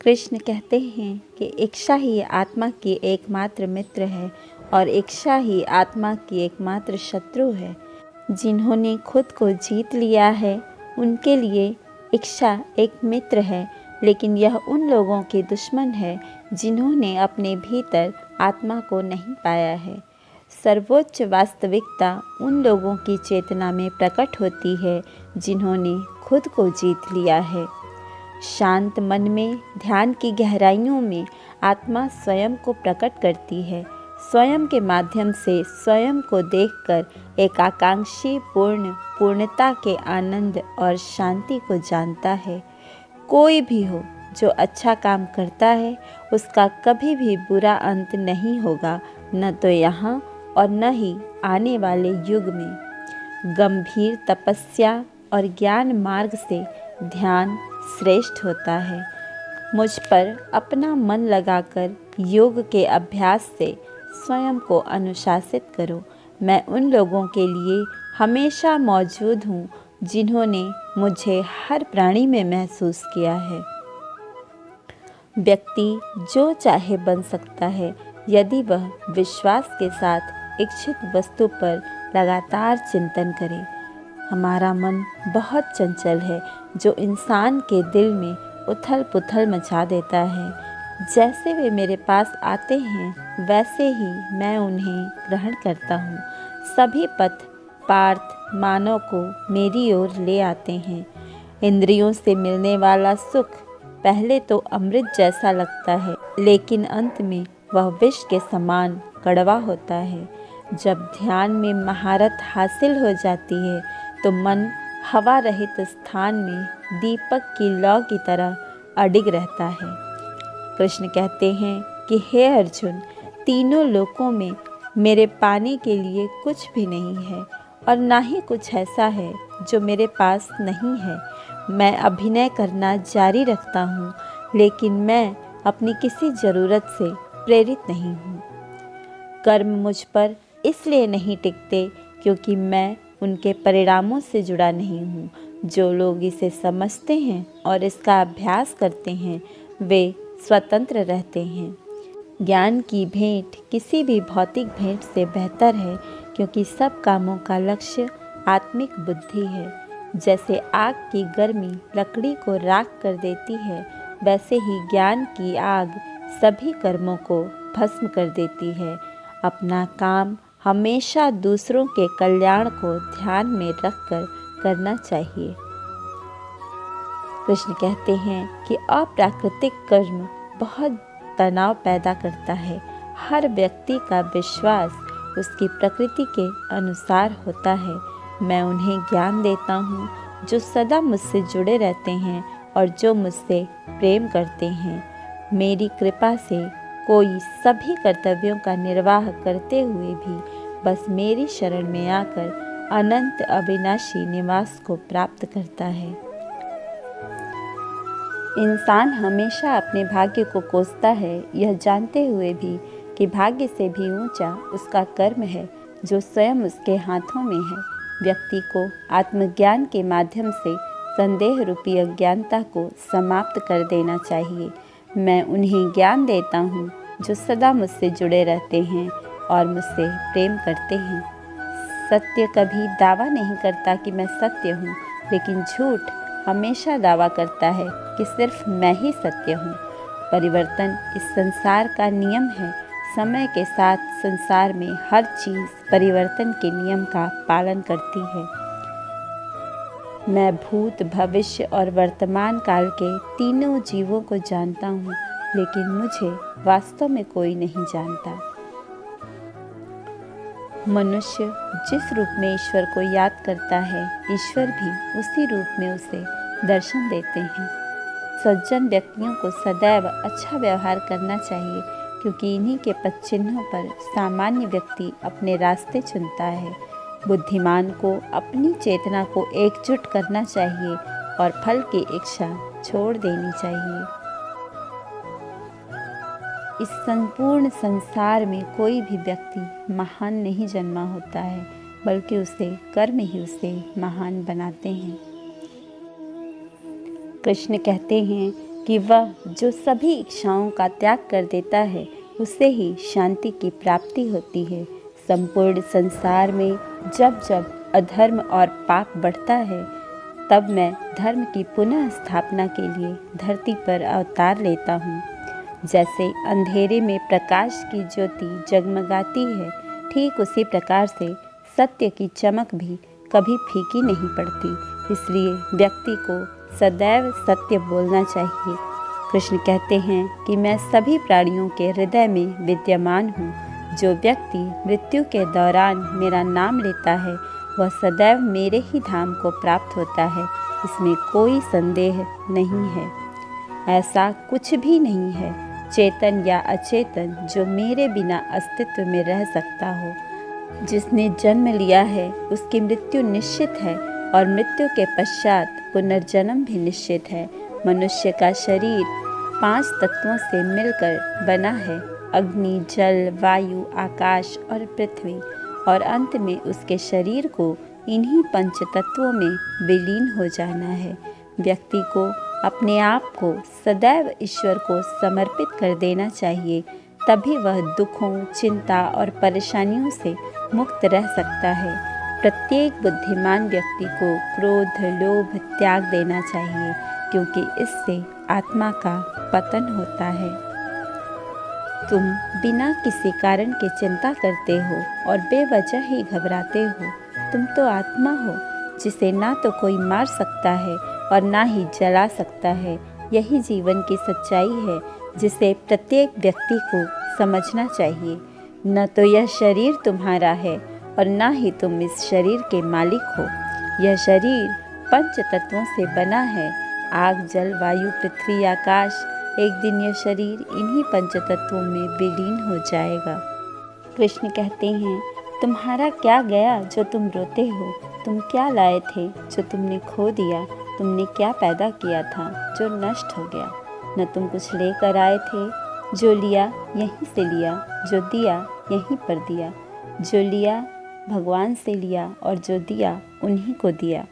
कृष्ण कहते हैं कि इच्छा ही आत्मा की एकमात्र मित्र है और इच्छा ही आत्मा की एकमात्र शत्रु है। जिन्होंने खुद को जीत लिया है उनके लिए इच्छा एक मित्र है, लेकिन यह उन लोगों के दुश्मन है जिन्होंने अपने भीतर आत्मा को नहीं पाया है। सर्वोच्च वास्तविकता उन लोगों की चेतना में प्रकट होती है जिन्होंने खुद को जीत लिया है। शांत मन में ध्यान की गहराइयों में आत्मा स्वयं को प्रकट करती है। स्वयं के माध्यम से स्वयं को देखकर एक आकांक्षी पूर्णता के आनंद और शांति को जानता है। कोई भी हो जो अच्छा काम करता है उसका कभी भी बुरा अंत नहीं होगा, न तो यहाँ और न ही आने वाले युग में। गंभीर तपस्या और ज्ञान मार्ग से ध्यान श्रेष्ठ होता है। मुझ पर अपना मन लगाकर योग के अभ्यास से स्वयं को अनुशासित करो। मैं उन लोगों के लिए हमेशा मौजूद हूँ जिन्होंने मुझे हर प्राणी में महसूस किया है। व्यक्ति जो चाहे बन सकता है यदि वह विश्वास के साथ इच्छित वस्तु पर लगातार चिंतन करे। हमारा मन बहुत चंचल है जो इंसान के दिल में उथल पुथल मचा देता है। जैसे वे मेरे पास आते हैं वैसे ही मैं उन्हें ग्रहण करता हूँ। सभी पथ पार्थ मानव को मेरी ओर ले आते हैं। इंद्रियों से मिलने वाला सुख पहले तो अमृत जैसा लगता है, लेकिन अंत में वह विष के समान कड़वा होता है। जब ध्यान में महारत हासिल हो जाती है तो मन हवा रहित स्थान में दीपक की लौ की तरह अडिग रहता है। कृष्ण कहते हैं कि हे अर्जुन, तीनों लोकों में मेरे पाने के लिए कुछ भी नहीं है और ना ही कुछ ऐसा है जो मेरे पास नहीं है। मैं अभिनय करना जारी रखता हूँ, लेकिन मैं अपनी किसी ज़रूरत से प्रेरित नहीं हूँ। कर्म मुझ पर इसलिए नहीं टिकते क्योंकि मैं उनके परिणामों से जुड़ा नहीं हूँ। जो लोग इसे समझते हैं और इसका अभ्यास करते हैं वे स्वतंत्र रहते हैं। ज्ञान की भेंट किसी भी भौतिक भेंट से बेहतर है क्योंकि सब कामों का लक्ष्य आत्मिक बुद्धि है। जैसे आग की गर्मी लकड़ी को राख कर देती है, वैसे ही ज्ञान की आग सभी कर्मों को भस्म कर देती है। अपना काम हमेशा दूसरों के कल्याण को ध्यान में रखकर करना चाहिए। कृष्ण कहते हैं कि अप्राकृतिक कर्म बहुत तनाव पैदा करता है। हर व्यक्ति का विश्वास उसकी प्रकृति के अनुसार होता है। मैं उन्हें ज्ञान देता हूँ जो सदा मुझसे जुड़े रहते हैं और जो मुझसे प्रेम करते हैं। मेरी कृपा से कोई सभी कर्तव्यों का निर्वाह करते हुए भी बस मेरी शरण में आकर अनंत अविनाशी निवास को प्राप्त करता है। इंसान हमेशा अपने भाग्य को कोसता है, यह जानते हुए भी कि भाग्य से भी ऊंचा उसका कर्म है जो स्वयं उसके हाथों में है। व्यक्ति को आत्मज्ञान के माध्यम से संदेह रूपी अज्ञानता को समाप्त कर देना चाहिए। मैं उन्हें ज्ञान देता हूँ जो सदा मुझसे जुड़े रहते हैं और मुझसे प्रेम करते हैं। सत्य कभी दावा नहीं करता कि मैं सत्य हूँ, लेकिन झूठ हमेशा दावा करता है कि सिर्फ मैं ही सत्य हूँ। परिवर्तन इस संसार का नियम है। समय के साथ संसार में हर चीज़ परिवर्तन के नियम का पालन करती है। मैं भूत, भविष्य और वर्तमान काल के तीनों जीवों को जानता हूँ, लेकिन मुझे वास्तव में कोई नहीं जानता। मनुष्य जिस रूप में ईश्वर को याद करता है, ईश्वर भी उसी रूप में उसे दर्शन देते हैं। सज्जन व्यक्तियों को सदैव अच्छा व्यवहार करना चाहिए, क्योंकि इन्हीं के पद चिन्हों पर सामान्य व्यक्ति अपने रास्ते चुनता है। बुद्धिमान को अपनी चेतना को एकजुट करना चाहिए और फल की इच्छा छोड़ देनी चाहिए। इस संपूर्ण संसार में कोई भी व्यक्ति महान नहीं जन्मा होता है, बल्कि उसे कर्म ही उसे महान बनाते हैं। कृष्ण कहते हैं कि वह जो सभी इच्छाओं का त्याग कर देता है उसे ही शांति की प्राप्ति होती है। संपूर्ण संसार में जब जब अधर्म और पाप बढ़ता है तब मैं धर्म की पुनः स्थापना के लिए धरती पर अवतार लेता हूँ। जैसे अंधेरे में प्रकाश की ज्योति जगमगाती है, ठीक उसी प्रकार से सत्य की चमक भी कभी फीकी नहीं पड़ती। इसलिए व्यक्ति को सदैव सत्य बोलना चाहिए। कृष्ण कहते हैं कि मैं सभी प्राणियों के हृदय में विद्यमान हूँ। जो व्यक्ति मृत्यु के दौरान मेरा नाम लेता है वह सदैव मेरे ही धाम को प्राप्त होता है, इसमें कोई संदेह नहीं है। ऐसा कुछ भी नहीं है, चेतन या अचेतन, जो मेरे बिना अस्तित्व में रह सकता हो। जिसने जन्म लिया है उसकी मृत्यु निश्चित है और मृत्यु के पश्चात पुनर्जन्म भी निश्चित है। मनुष्य का शरीर 5 तत्वों से मिलकर बना है, अग्नि, जल, वायु, आकाश और पृथ्वी, और अंत में उसके शरीर को इन्हीं 5 तत्वों में विलीन हो जाना है। व्यक्ति को अपने आप को सदैव ईश्वर को समर्पित कर देना चाहिए, तभी वह दुखों, चिंता और परेशानियों से मुक्त रह सकता है। प्रत्येक बुद्धिमान व्यक्ति को क्रोध, लोभ त्याग देना चाहिए, क्योंकि इससे आत्मा का पतन होता है। तुम बिना किसी कारण की चिंता करते हो और बेवजह ही घबराते हो। तुम तो आत्मा हो, जिसे ना तो कोई मार सकता है और ना ही जला सकता है। यही जीवन की सच्चाई है, जिसे प्रत्येक व्यक्ति को समझना चाहिए। न तो यह शरीर तुम्हारा है और ना ही तुम इस शरीर के मालिक हो। यह शरीर 5 तत्वों से बना है, आग, जल, वायु, पृथ्वी, आकाश। एक दिन यह शरीर इन्हीं 5 तत्वों में विलीन हो जाएगा। कृष्ण कहते हैं, तुम्हारा क्या गया जो तुम रोते हो? तुम क्या लाए थे जो तुमने खो दिया? तुमने क्या पैदा किया था जो नष्ट हो गया? न तुम कुछ लेकर आए थे, जो लिया यहीं से लिया, जो दिया यहीं पर दिया। जो लिया भगवान से लिया और जो दिया उन्हीं को दिया।